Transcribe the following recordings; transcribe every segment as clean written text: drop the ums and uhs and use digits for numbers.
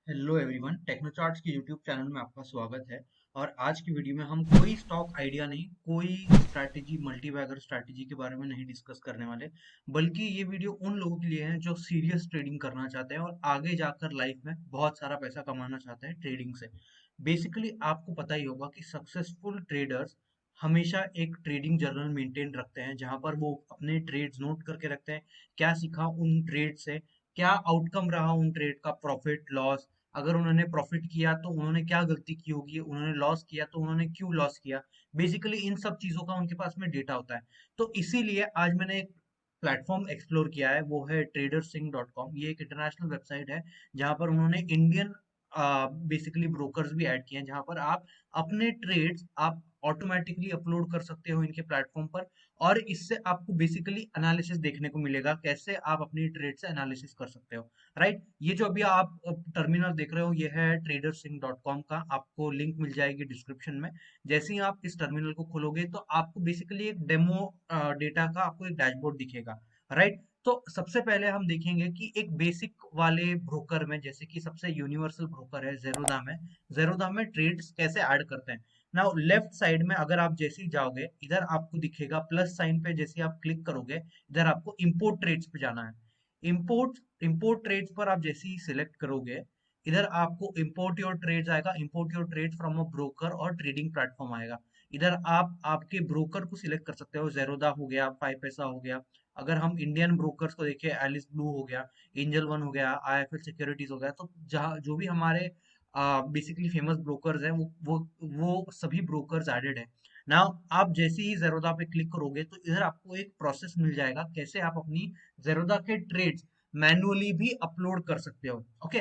Hello everyone, टेक्नोचार्ट्स के YouTube channel में आपका स्वागत है। और आज की वीडियो में हम कोई स्टॉक आइडिया नहीं, कोई स्ट्रैटेजी, मल्टीबैगर स्ट्रैटेजी के बारे में नहीं डिस्कस करने वाले, बल्कि ये वीडियो उन लोगों के लिए है जो सीरियस ट्रेडिंग करना चाहते हैं और आगे जाकर लाइफ में बहुत सारा पैसा कमाना चाहते हैं ट्रेडिंग से। बेसिकली आपको पता ही होगा कि सक्सेसफुल ट्रेडर्स हमेशा एक ट्रेडिंग जर्नल मेंटेन रखते हैं, जहां पर वो अपने ट्रेड्स नोट करके रखते हैं, क्या सीखा उन ट्रेड से, क्या आउटकम रहा उन ट्रेड का, प्रॉफिट लॉस, अगर उन्होंने प्रॉफिट किया तो उन्होंने क्या गलती की होगी, उन्होंने लॉस किया तो उन्होंने क्यों लॉस किया। बेसिकली इन सब चीजों का उनके पास में डेटा होता है। तो इसीलिए आज मैंने एक प्लेटफॉर्म एक्सप्लोर किया है, वो है tradersync.com। ये एक इंटरनेशनल वेबसाइट है जहां पर उन्होंने इंडियन बेसिकली ब्रोकर्स भी ऐड किए हैं, जहां पर आप अपने ट्रेड्स आप ऑटोमेटिकली अपलोड कर सकते हो इनके प्लेटफॉर्म पर। और इससे आपको बेसिकली एनालिसिस देखने को मिलेगा, कैसे आप अपनी ट्रेड से एनालिसिस कर सकते हो। राइट, ये जो अभी आप टर्मिनल देख रहे हो ये है tradersync.com का, आपको लिंक मिल जाएगी डिस्क्रिप्शन में। जैसे ही आप इस टर्मिनल को खोलोगे तो आपको बेसिकली एक डेमो डेटा का आपको एक डैशबोर्ड दिखेगा। राइट, तो सबसे पहले हम देखेंगे कि एक बेसिक वाले ब्रोकर में, जैसे कि सबसे यूनिवर्सल ब्रोकर है जेरोदा में, जेरोदा में ट्रेड्स कैसे ऐड करते हैं। नाउ लेफ्ट साइड में अगर आप जैसे ही जाओगे, इधर आपको दिखेगा प्लस साइन पे, जैसे आप क्लिक करोगे इधर आपको इंपोर्ट ट्रेड्स पे जाना है। इंपोर्ट इंपोर्ट ट्रेड्स पर आप जैसे ही सिलेक्ट करोगे, इधर आपको इंपोर्ट योर ट्रेड्स आएगा, import your trades from a broker और ट्रेडिंग प्लेटफॉर्म आएगा। इधर आप आपके ब्रोकर को सिलेक्ट कर सकते हो, जेरोदा हो गया, फाइव पैसा हो गया। अगर हम इंडियन ब्रोकर्स को देखें, एलिस ब्लू हो गया, एंजल वन हो गया, आईएफएल सिक्योरिटीज हो गया, तो जहाँ जो भी हमारे बेसिकली फेमस ब्रोकर्स हैं वो सभी ब्रोकर्स एडेड है। नाउ आप जैसे ही जेरोदा पे क्लिक करोगे तो इधर आपको एक प्रोसेस मिल जाएगा, कैसे आप अपनी जेरोदा के ट्रेड्स मैनुअली भी अपलोड कर सकते हो। ओके,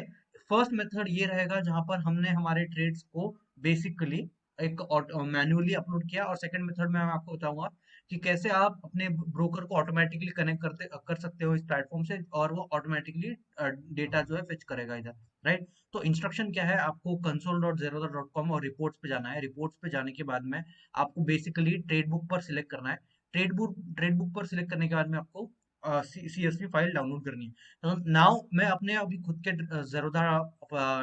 फर्स्ट मेथड ये रहेगा जहां पर हमने हमारे ट्रेड्स को बेसिकली एक मैनुअली अपलोड किया, और सेकंड मेथड में मैं आपको बताऊंगा कि कैसे आप अपने ब्रोकर को ऑटोमेटिकली कनेक्ट करते कर सकते हो इस प्लेटफॉर्म से, और वो ऑटोमेटिकली डेटा जो है फेच करेगा इधर। राइट, तो इंस्ट्रक्शन क्या है, आपको console.zerodha.com और रिपोर्ट्स पे जाना है। रिपोर्ट्स पे जाने के बाद में आपको बेसिकली ट्रेड बुक पर सिलेक्ट करना है। ट्रेड बुक पर सिलेक्ट करने के बाद में आपको CSV फाइल डाउनलोड करनी है। तो नाउ मैं अपने अभी खुद के जेरोधा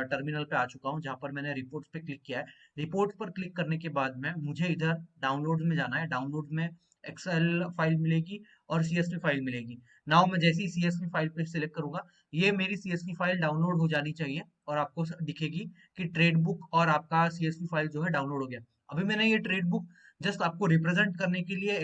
टर्मिनल पे आ चुका हूँ, जहाँ पर मैंने रिपोर्ट्स पे क्लिक किया है। रिपोर्ट्स पर क्लिक करने के बाद में मुझे इधर डाउनलोड में जाना है। डाउनलोड में एक्सेल फाइल मिलेगी और CSV फाइल मिलेगी। नाउ मैं जैसे ही CSV फाइल पे सिलेक्ट करूंगा, ये मेरी CSV फाइल डाउनलोड हो जानी चाहिए, और आपको दिखेगी कि ट्रेड बुक और आपका CSV फाइल जो है डाउनलोड हो गया। अभी मैंने ये ट्रेड बुक जस्ट आपको रिप्रेजेंट करने के लिए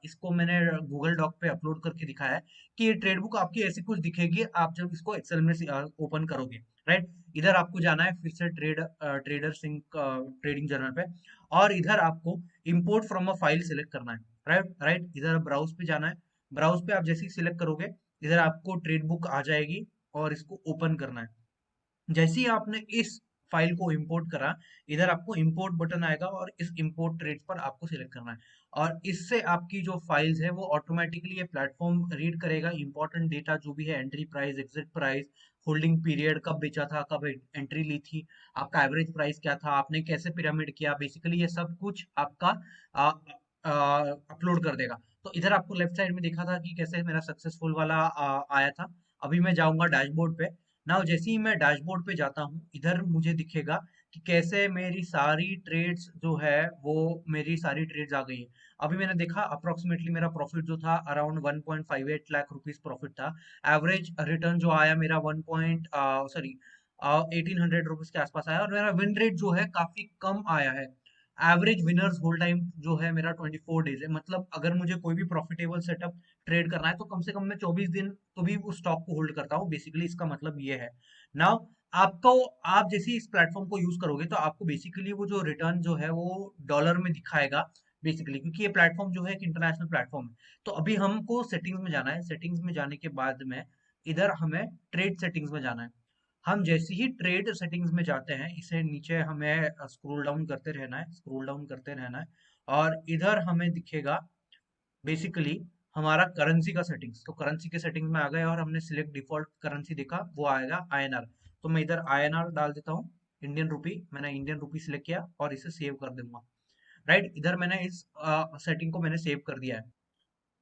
इसको मैंने गूगल डॉक पे अपलोड करके दिखाया है कि ये ट्रेड बुक आपकी ऐसी कुछ दिखेगी आप जब इसको एक्सेल में ओपन करोगे। राइट, इधर आपको जाना है फिर से ट्रेडर सिंक ट्रेडिंग जर्नल पे, और इधर आपको import from a file select करना है। राइट राइट, इधर ब्राउज पे जाना है। ब्राउज पे आप जैसे ही सिलेक्ट करोगे, इधर आपको ट्रेड बुक आ जाएगी और इसको ओपन करना है। जैसे ही आपने इस फाइल को इंपोर्ट करा, इधर आपको इंपोर्ट बटन आएगा और इस इंपोर्ट ट्रेड्स पर आपको सिलेक्ट करना है। और इससे आपकी जो फाइल्स है वो ऑटोमेटिकली ये प्लेटफॉर्म रीड करेगा इंपॉर्टेंट डेटा, जो भी है entry price, exit price, holding period, कब बेचा था, कब एंट्री ली थी, आपका एवरेज प्राइस क्या था, आपने कैसे पिरामिड किया, बेसिकली ये सब कुछ आपका अपलोड कर देगा। तो इधर आपको लेफ्ट साइड में देखा था कि कैसे मेरा सक्सेसफुल वाला आया था। अभी मैं जाऊंगा डैशबोर्ड पे। नाउ जैसे ही मैं डैशबोर्ड पे जाता हूँ, इधर मुझे दिखेगा कि कैसे मेरी सारी ट्रेड्स जो है वो मेरी सारी ट्रेड्स आ गई है। अभी मैंने देखा अप्रोक्सीमेटली मेरा प्रॉफिट जो था अराउंड 1.58 लाख रुपीस प्रॉफिट था। एवरेज रिटर्न जो आया मेरा 1 पॉइंट सॉरी 1800 रुपीज के आसपास आया, और मेरा विन रेट जो है काफी कम आया है। एवरेज विनर्स होल्ड टाइम जो है मेरा 24 डेज है। मतलब अगर मुझे कोई भी प्रॉफिटेबल सेटअप ट्रेड करना है तो कम से कम मैं 24 दिन तो भी उस स्टॉक को होल्ड करता हूँ। बेसिकली इसका मतलब ये है। नाउ आपको, आप जैसे ही इस प्लेटफॉर्म को यूज करोगे तो आपको बेसिकली वो जो रिटर्न जो है वो डॉलर में दिखाएगा, बेसिकली क्योंकि ये प्लेटफॉर्म जो है एक इंटरनेशनल प्लेटफॉर्म है। तो अभी हमको सेटिंग्स में जाना है। सेटिंग्स में जाने के बाद में इधर हमें ट्रेड सेटिंग्स में जाना है। हम जैसे ही ट्रेड सेटिंग्स में जाते हैं, इसे नीचे हमें स्क्रॉल डाउन करते रहना है, स्क्रॉल डाउन करते रहना है, और इधर हमें दिखेगा बेसिकली हमारा करेंसी का सेटिंग्स। तो करेंसी के सेटिंग्स में आ गए और हमने सिलेक्ट डिफॉल्ट करेंसी देखा, वो आएगा INR। तो मैं इधर INR डाल देता हूँ, इंडियन रुपी। मैंने इंडियन रुपी सिलेक्ट किया और इसे सेव कर दूंगा। राइट, इधर मैंने इस सेटिंग को मैंने सेव कर दिया है।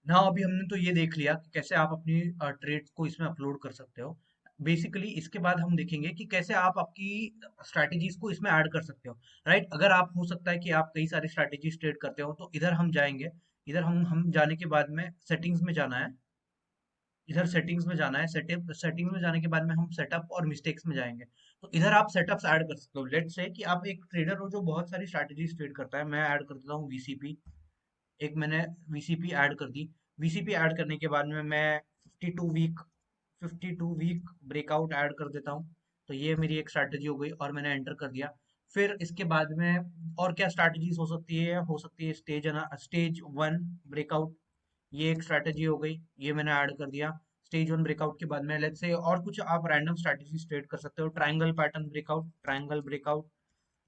ना अभी हमने तो ये देख लिया कि कैसे आप अपनी ट्रेड्स को इसमें अपलोड कर सकते हो। बेसिकली इसके बाद हम देखेंगे कि कैसे आप आपकी स्ट्रैटेजीज को इसमें ऐड कर सकते हो, राइट। अगर आप, हो सकता है कि आप कई सारी स्ट्रैटेजीज ट्रेड करते हो, तो इधर हम जाएंगे। इधर हम जाने के बाद में सेटिंग्स में जाना है। इधर सेटिंग्स में जाना है। सेटिंग्स में जाने के बाद में हम सेटअप और मिस्टेक्स में जाएंगे। तो इधर आप सेटअप्स ऐड कर सकते हो। लेट्स से कि आप एक ट्रेडर हो जो बहुत सारी स्ट्रैटेजीज ट्रेड करता है। मैं ऐड कर देता हूँ वीसीपी। एक मैंने वीसीपी ऐड कर दी। वीसीपी ऐड करने के बाद में मैं 52 वीक 52 वीक ब्रेकआउट ऐड कर देता हूँ। तो ये मेरी एक स्ट्रैटेजी हो गई और मैंने एंटर कर दिया। फिर इसके बाद में और क्या स्ट्रैटेजीज हो सकती है? हो सकती है स्टेज 1 ब्रेकआउट। ये एक स्ट्रैटेजी हो गई, ये मैंने ऐड कर दिया। स्टेज 1 ब्रेकआउट के बाद में लेट्स से और कुछ आप रैंडम स्ट्रैटेजीज ट्रेड कर सकते हो। Triangle pattern breakout, triangle breakout,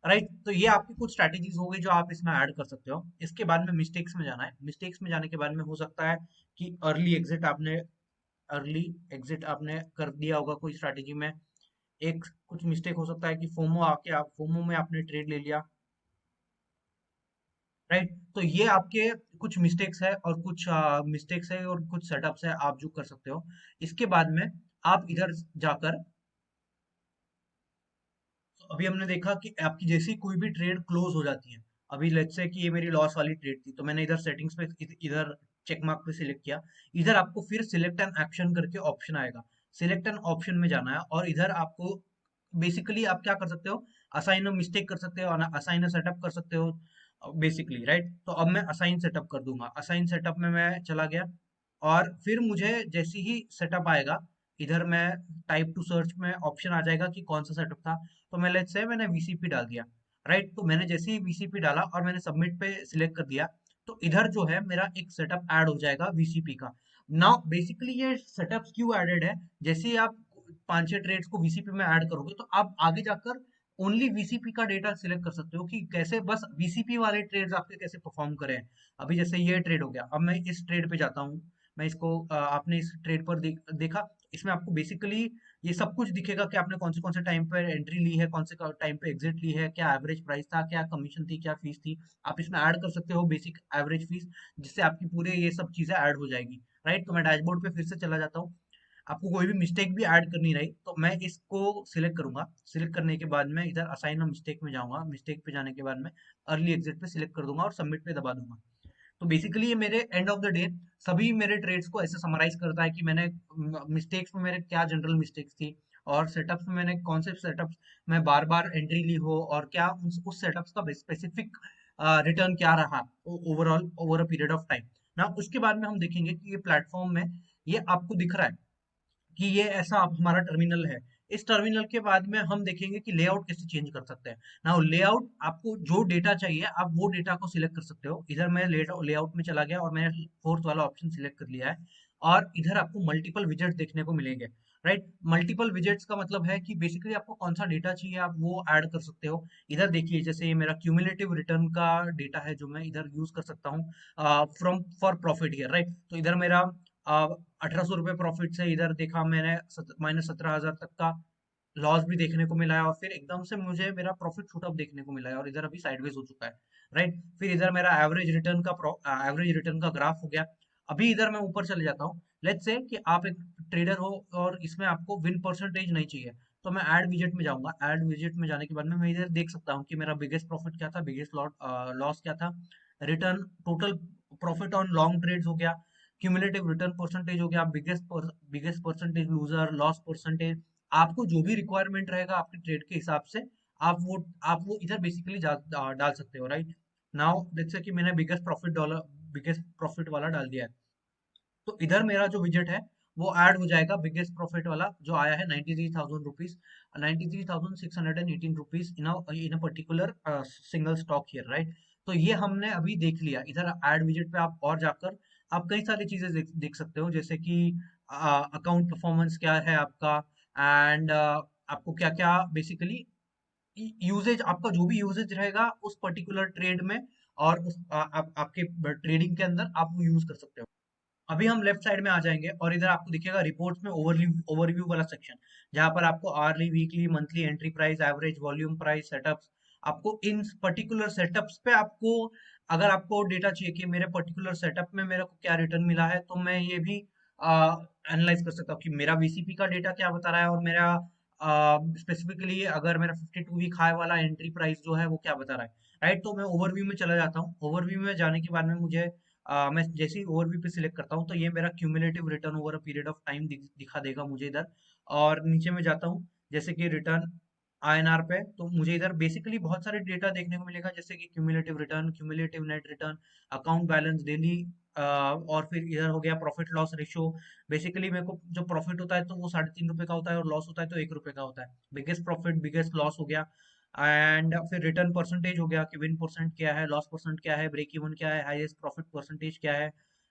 right. तो ये आपकी कुछ स्ट्रैटेजीज हो गई जो आप इसमें ऐड कर सकते हो। इसके बाद में मिस्टेक्स में जाना है। मिस्टेक्स में जाने के बाद में हो सकता है कि अर्ली एग्जिट आपने कर दिया होगा कोई स्ट्रैटेजी में। एक कुछ मिस्टेक हो सकता है कि फोमो आके आप फोमो में आपने ट्रेड ले लिया, राइट। तो ये आपके कुछ मिस्टेक्स है और कुछ मिस्टेक्स है और कुछ सेटअप्स है आप जो कर सकते हो। इसके बाद में आप इधर जाकर, अभी हमने देखा कि आपकी जैसी कोई भी ट्रेड क्लोज हो जाती है। अभी लेट्स से कि ये मेरी लॉस वाली ट्रेड थी, तो मैंने इधर सेटिंग्स पे इधर चेक मार्क पे सिलेक्ट किया। इधर आपको फिर सिलेक्ट एन एक्शन करके ऑप्शन आएगा। सिलेक्ट एन ऑप्शन में जाना है और इधर आपको बेसिकली आप क्या कर सकते हो? असाइन अ मिस्टेक कर सकते हो, असाइन अ सेटअप कर सकते हो बेसिकली, राइट। तो अब मैं असाइन सेटअप कर दूंगा। असाइन सेटअप में मैं चला गया और फिर मुझे जैसे ही सेटअप आएगा, इधर मैं टाइप टू सर्च में ऑप्शन आ जाएगा कि कौन सा सेटअप था। तो मैं लेट्स से मैंने वीसीपी डाल दिया, राइट। तो मैंने जैसे ही वीसीपी डाला और मैंने सबमिट पे सिलेक्ट कर दिया, तो इधर जो है मेरा एक सेटअप ऐड हो जाएगा वीसीपी का। नाउ बेसिकली ये सेटअप क्यों एडेड है? जैसे ही आप 5-6 ट्रेड्स को वीसीपी में ऐड करोगे, तो आप आगे जाकर ओनली वीसीपी का डेटा सिलेक्ट कर सकते हो कि कैसे बस वीसीपी वाले ट्रेड्स आपके कैसे परफॉर्म करें। अभी जैसे ये ट्रेड हो गया, अब मैं इस ट्रेड पे जाता हूँ। मैं इसको आपने इस ट्रेड पर देखा। इसमें आपको बेसिकली ये सब कुछ दिखेगा कि आपने कौन से टाइम पे एंट्री ली है, कौन से टाइम पे एग्जिट ली है, क्या एवरेज प्राइस था, क्या कमीशन थी, क्या फीस थी। आप इसमें ऐड कर सकते हो बेसिक एवरेज फीस, जिससे आपकी पूरे ये सब चीजें ऐड हो जाएगी, राइट। तो मैं डैशबोर्ड पे फिर से चला जाता हूँ। आपको कोई भी मिस्टेक भी ऐड करनी रही तो मैं इसको सिलेक्ट करूंगा। सिलेक्ट करने के बाद में इधर असाइन मिस्टेक में जाऊंगा। मिस्टेक पे जाने के बाद में अर्ली एग्जिट पे सिलेक्ट कर दूंगा और सबमिट पे दबा दूंगा। तो बेसिकली ये मेरे एंड ऑफ द डे सभी मेरे ट्रेड्स को ऐसे समराइज करता है कि मैंने मिस्टेक्स में मेरे क्या जनरल मिस्टेक्स थी, और सेटअप्स में मैंने कौन से सेटअप्स में बार बार एंट्री ली हो, और क्या उस सेटअप्स का स्पेसिफिक रिटर्न क्या रहा overall over a period of time ना। उसके बाद में हम देखेंगे कि ये प्लेटफॉर्म में ये आपको दिख रहा है कि ये ऐसा हमारा टर्मिनल है। इस टर्मिनल के बाद में हम देखेंगे कि लेआउट कैसे चेंज कर सकते हैं। नाउ लेआउट, आपको जो डेटा चाहिए आप वो डेटा को सिलेक्ट कर सकते हो। इधर मैं लेआउट में चला गया और मैंने फोर्थ वाला ऑप्शन सिलेक्ट कर लिया है। और इधर आपको मल्टीपल विजेट्स देखने को मिलेंगे, राइट। मल्टीपल विजेट्स का मतलब है कि बेसिकली आपको कौन सा डेटा चाहिए आप वो ऐड कर सकते हो। इधर देखिए, जैसे ये मेरा क्यूमुलेटिव रिटर्न का डेटा है जो मैं इधर यूज कर सकता हूँ from for profit here, right. तो इधर मेरा 1800 रुपये प्रॉफिट से इधर देखा मैंने -17,000 तक का लॉस भी देखने को मिला है, और फिर एकदम से मुझे मेरा प्रॉफिट शूट अप देखने को मिला है और इधर अभी साइडवेज हो चुका है, राइट। फिर इधर मेरा एवरेज रिटर्न का ग्राफ हो गया। अभी इधर मैं ऊपर चले जाता हूँ। लेट्स से कि आप एक ट्रेडर हो और इसमें आपको विन परसेंटेज नहीं चाहिए, तो मैं ऐड विजेट में जाऊंगा। ऐड विजेट में जाने के बाद में मैं इधर देख सकता हूँ कि मेरा बिगेस्ट प्रॉफिट क्या था, बिगेस्ट लॉस क्या था, return total profit on long trades हो गया, क्यूमुलेटिव रिटर्न परसेंटेज हो गया, biggest percentage loser, loss percentage. आपको जो भी रिक्वायरमेंट रहेगा आपके ट्रेड के हिसाब से आप वो इधर बेसिकली डाल सकते हो, राइट। नाउ जैसे कि मैंने बिगेस्ट प्रॉफिट वाला डाल दिया है, तो इधर मेरा जो विजेट है वो ऐड हो जाएगा। बिगेस्ट प्रॉफिट वाला जो आया है 93,000 rupees, 93,618 rupees in a particular single stock here, right. तो ये हमने अभी देख लिया। इधर ऐड विजेट पे आप और जाकर आप कई सारी चीजें देख सकते हो, जैसे कि अकाउंट परफॉर्मेंस क्या है आपका, एंड आपको क्या क्या बेसिकली यूजेज, आपका जो भी यूजेज रहेगा उस पर्टिकुलर ट्रेड में और आपके ट्रेडिंग के अंदर आप वो यूज कर सकते हो। अभी हम लेफ्ट साइड में आ जाएंगे और इधर आपको दिखेगा रिपोर्ट्स में ओवरव्यू वाला सेक्शन, जहां पर आपको yearly, weekly, monthly entry price, average volume price, setups, आपको इन पर्टिकुलर सेटअप्स पे आपको, अगर आपको डेटा चाहिए कि मेरे पर्टिकुलर सेटअप में मेरे को क्या रिटर्न मिला है, तो मैं ये भी एनालाइज कर सकता हूँ कि मेरा वीसीपी का डेटा क्या बता रहा है, और मेरा स्पेसिफिकली अगर मेरा 52 वीक हाई वाला एंट्री प्राइस जो है वो क्या बता रहा है। राइट, तो मैं ओवरव्यू में चला जाता हूँ। ओवरव्यू में जाने के बाद में मुझे मैं जैसे ही ओवरव्यू पे सिलेक्ट करता हूँ तो ये मेरा cumulative return over a period of time दिखा देगा मुझे इधर। और नीचे में जाता हूँ जैसे कि रिटर्न आईएनआर पे, तो मुझे इधर बेसिकली बहुत सारे डेटा देखने को मिलेगा, जैसे कि cumulative return, cumulative net return, account balance daily, और फिर इधर हो गया प्रॉफिट लॉस रेशियो। बेसिकली मेरे को जो प्रॉफिट होता है तो वो ₹3.5 का होता है, और लॉस होता है तो ₹1 का होता है। बिगेस्ट प्रॉफिट बिगेस्ट लॉस हो गया। एंड फिर रिटर्न परसेंटेज हो गया कि विन परसेंट क्या है, लॉस परसेंट क्या है, ब्रेक इवन क्या है, हाईएस्ट प्रॉफिट परसेंटेज क्या है,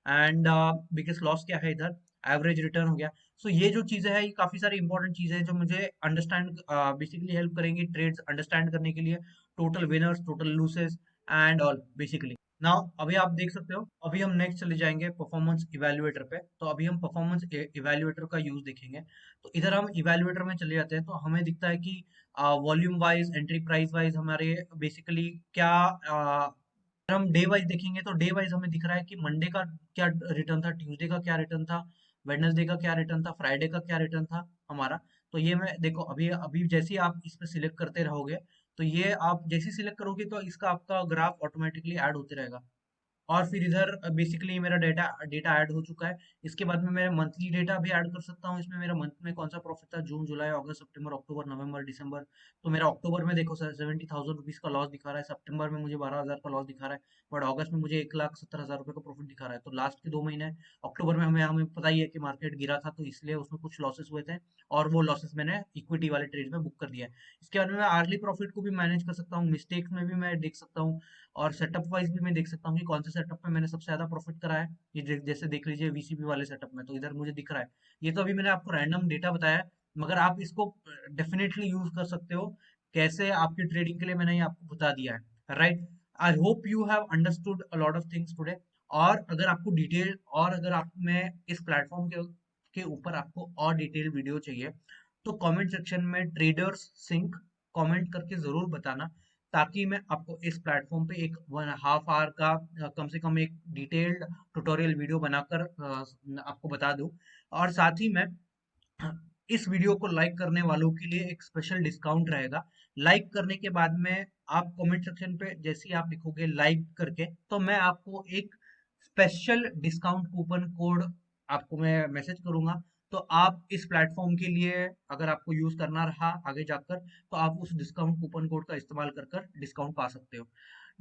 एंड बिगेस्ट लॉस क्या है इधर, एवरेज रिटर्न हो गया। सो ये जो चीजें हैं ये काफी सारी इंपॉर्टेंट चीजें हैं जो मुझे अंडरस्टैंड बेसिकली हेल्प करेंगी ट्रेड्स अंडरस्टैंड करने के लिए, total winners total loses and all basically. Now अभी आप देख सकते हो, अभी हम नेक्स्ट चले जाएंगे परफॉर्मेंस इवैल्यूएटर पे। तो अभी हम परफॉर्मेंस इवैल्यूएटर का यूज देखेंगे। तो इधर हम इवैल्यूएटर में चले जाते हैं तो हमें दिखता है कि volume wise entry price wise हमारे बेसिकली क्या, अगर हम डे वाइज देखेंगे तो डे वाइज हमें दिख रहा है कि मंडे का क्या रिटर्न था, ट्यूसडे का क्या रिटर्न था, वेडनेसडे का क्या रिटर्न था, फ्राइडे का क्या रिटर्न था हमारा। तो ये मैं देखो अभी अभी जैसे ही आप इस पे सिलेक्ट करते रहोगे तो ये आप जैसे ही सिलेक्ट करोगे तो इसका आपका ग्राफ ऑटोमेटिकली ऐड होते रहेगा। और फिर इधर बेसिकली मेरा डेटा डेटा ऐड हो चुका है। इसके बाद में मेरा मंथली डेटा भी ऐड कर सकता हूँ। इसमें मेरा मंथ में कौन सा प्रॉफिट था, जून जुलाई अगस्त सितंबर अक्टूबर नवंबर दिसंबर। तो मेरा अक्टूबर में देखो सर 70,000 रुपीज का लॉस दिखा रहा है, सितंबर में मुझे 12,000 का लॉस दिखा रहा है, बट अगस्त में मुझे 1,70,000 रुपये का प्रॉफिट दिखा रहा है। तो लास्ट के 2 महीने, अक्टूबर में हमें हमें पता ही है कि मार्केट गिरा था तो इसलिए उसमें कुछ लॉसेस हुए थे, और वो लॉसेस मैंने इक्विटी वाले ट्रेड में बुक कर दिया है। इसके बाद में मैं आर्ली प्रॉफिट को भी मैनेज कर सकता हूँ, मिस्टेक्स में भी मैं देख सकता हूँ, और सेटअप वाइज भी मैं देख सकता हूँ कि कौन से सेटअप में मैंने सबसे ज्यादा प्रॉफिट करा है। ये जैसे देख लीजिए वीसीपी वाले सेटअप में तो इधर मुझे दिख रहा है। ये तो अभी मैंने आपको रैंडम डेटा बताया है, मगर आप इसको डेफिनेटली यूज कर सकते हो। कैसे आपकी ट्रेडिंग के लिए मैंने ये आपको बता दिया है, right. I hope you have understood a lot of things today. और अगर आपको डिटेल, और अगर आप मैं इस प्लेटफॉर्म के ऊपर आपको और डिटेल वीडियो चाहिए तो कमेंट सेक्शन में ट्रेडर्स सिंक कमेंट करके जरूर बताना, ताकि मैं आपको इस प्लेटफॉर्म पे एक 1.5 आवर का कम से कम एक डिटेल्ड ट्यूटोरियल वीडियो बनाकर आपको बता दूं। और साथ ही में इस वीडियो को लाइक करने वालों के लिए एक स्पेशल डिस्काउंट रहेगा। लाइक करने के बाद में आप कमेंट सेक्शन पे जैसे ही आप लिखोगे लाइक करके, तो मैं आपको एक स्पेशल डिस्काउंट कूपन कोड आपको मैं मैसेज करूंगा। तो आप इस प्लेटफॉर्म के लिए अगर आपको यूज करना रहा आगे जाकर तो आप उस डिस्काउंट कूपन कोड का इस्तेमाल कर कर डिस्काउंट पा सकते हो।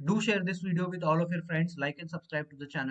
Do share this video with all of your friends, like and subscribe to the channel.